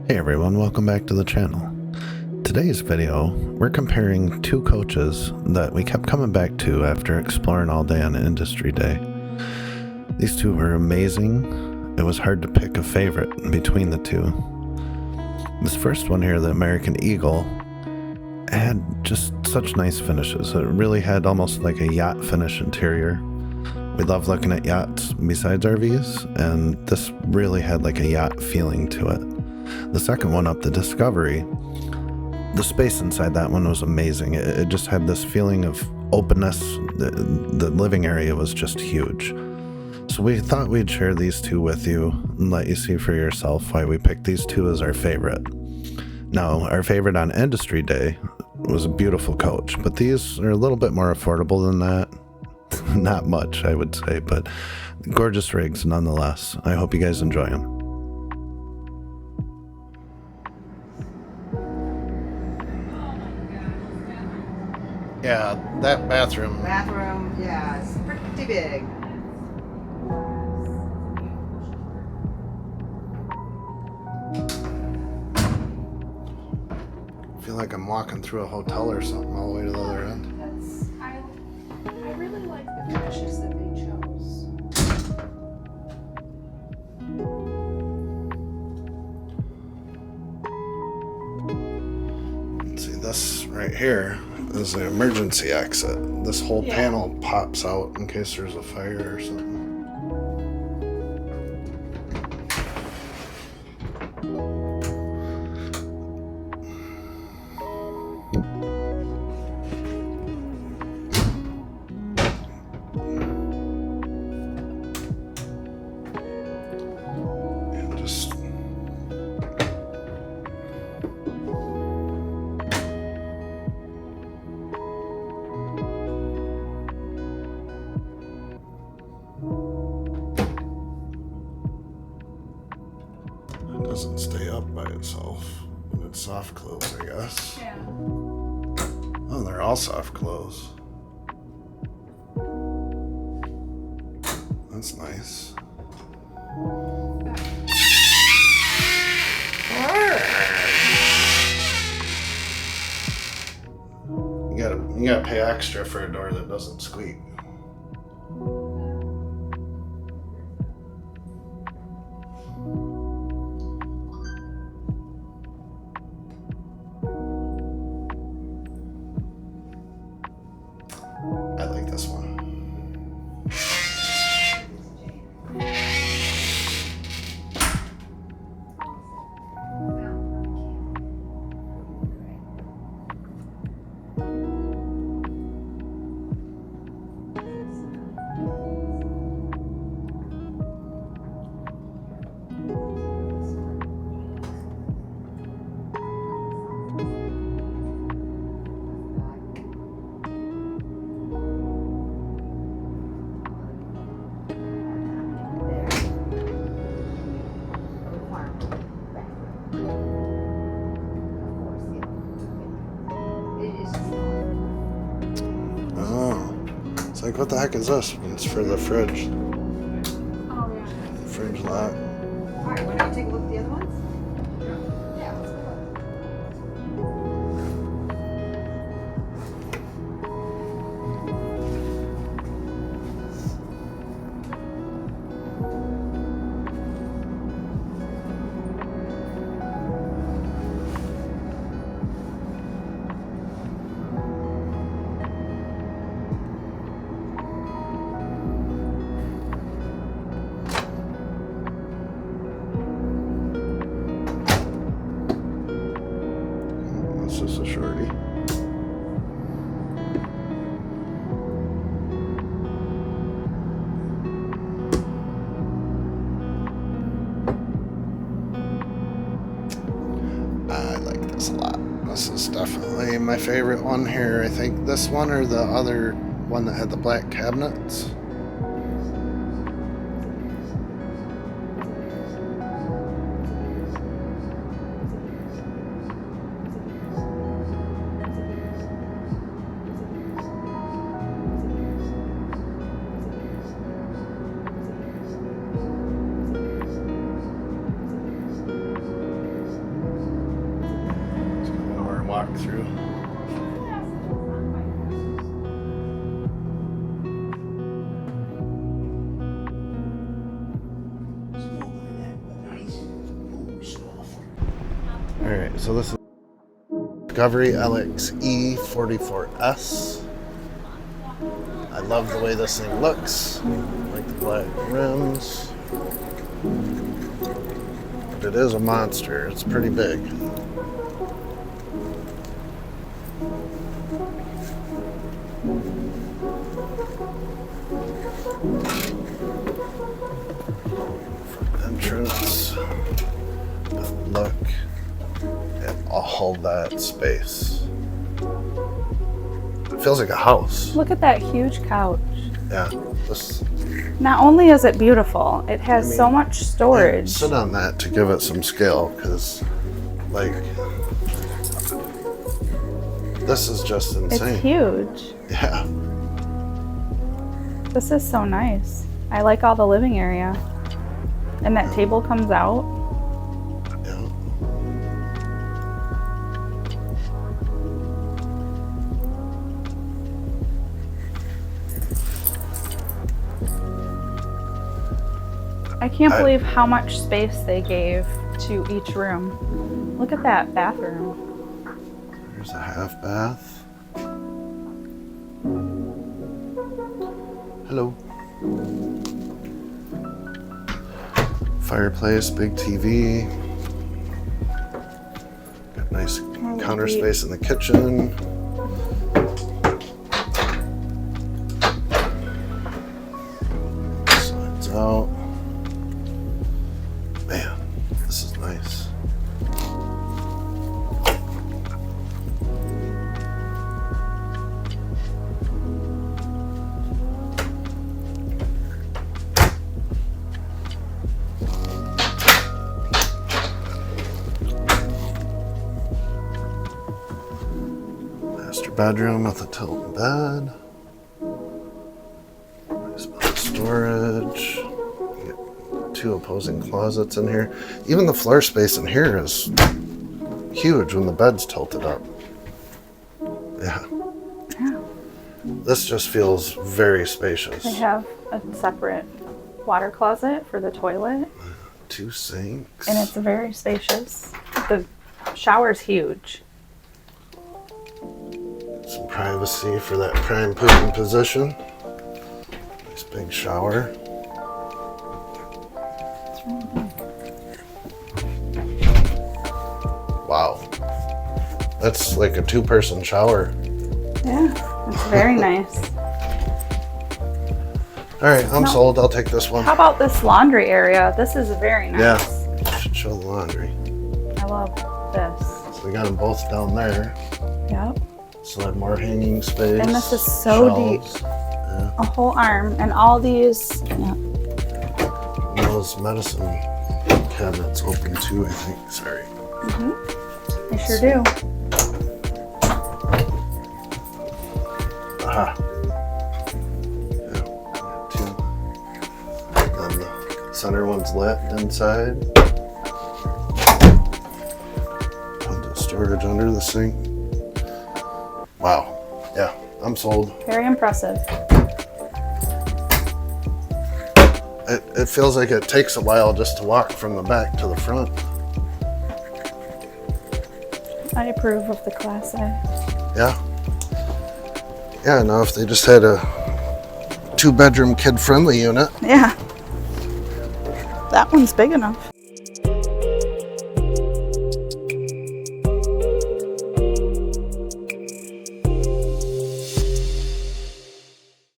Hey everyone, welcome back to the channel. Today's video, we're comparing two coaches that we kept coming back to after exploring all day on Industry Day. These two were amazing. It was hard to pick a favorite between the two. This first one here, the American Eagle, had just such nice finishes. It really had almost like a yacht finish interior. We love looking at yachts besides RVs, and this really had like a yacht feeling to it. The second one up, the Discovery, the space inside that one was amazing. It just had this feeling of openness. The living area was just huge. So we thought we'd share these two with you and let you see for yourself why we picked these two as our favorite. Now, our favorite on Industry Day was a beautiful coach, but these are a little bit more affordable than that. Not much, I would say, but gorgeous rigs nonetheless. I hope you guys enjoy them. Yeah, that bathroom. Yeah, it's pretty big. I feel like I'm walking through a hotel or something all the way to the other end. I really like the finishes that they chose. See, this right here is the emergency exit. This whole panel pops out in case there's a fire or something. And just it doesn't stay up by itself. And it's soft close, I guess. Yeah. Oh, they're all soft close. That's nice. You gotta pay extra for a door that doesn't squeak. I like this one. Oh, it's like, what the heck is this? It's for the fridge. Oh yeah. Fridge lock. Alright, why don't you take a look at the other ones? Yeah, let's go. That's just a shorty. I like this a lot. This is definitely my favorite one here. I think this one or the other one that had the black cabinets. through. Alright, so this is Discovery LXE 44S. I love the way this thing looks. I like the black rims. But it is a monster. It's pretty big. Front entrance. But look at all that space. It feels like a house. Look at that huge couch. Yeah. This, Not only is it beautiful, it has so much storage. sit on that to give it some scale, because, like, this is just insane. It's huge. Yeah. This is so nice. I like all the living area. And that table comes out. Yeah. I can't believe how much space they gave to each room. Look at that bathroom. There's a half bath. Hello. Fireplace, big TV. Got nice counter space in the kitchen. Slides out. Man, this is nice. Master bedroom with a tilt bed. Nice bit of storage. You get two opposing closets in here. Even the floor space in here is huge when the bed's tilted up. Yeah. Yeah. This just feels very spacious. They have a separate water closet for the toilet. Two sinks. And it's very spacious. The shower's huge. Some privacy for that prime pooping position. Nice big shower. Wow. That's like a two-person shower. Yeah, it's very nice. All right, I'm sold. I'll take this one. How about this laundry area? This is very nice. Yeah, should show the laundry. I love this. So we got them both down there. Yep. So that more hanging space. And this is so shelves. deep. Yeah. A whole arm. And all these, yeah. And those medicine cabinets open too, I think. Sorry. They sure do. Aha. Yeah, two. And the center one's lit inside. Tons of storage under the sink. Wow. Yeah, I'm sold. Very impressive. It feels like it takes a while just to walk from the back to the front. I approve of the Class A. Yeah. Yeah, now if they just had a 2-bedroom kid-friendly unit. Yeah. That one's big enough.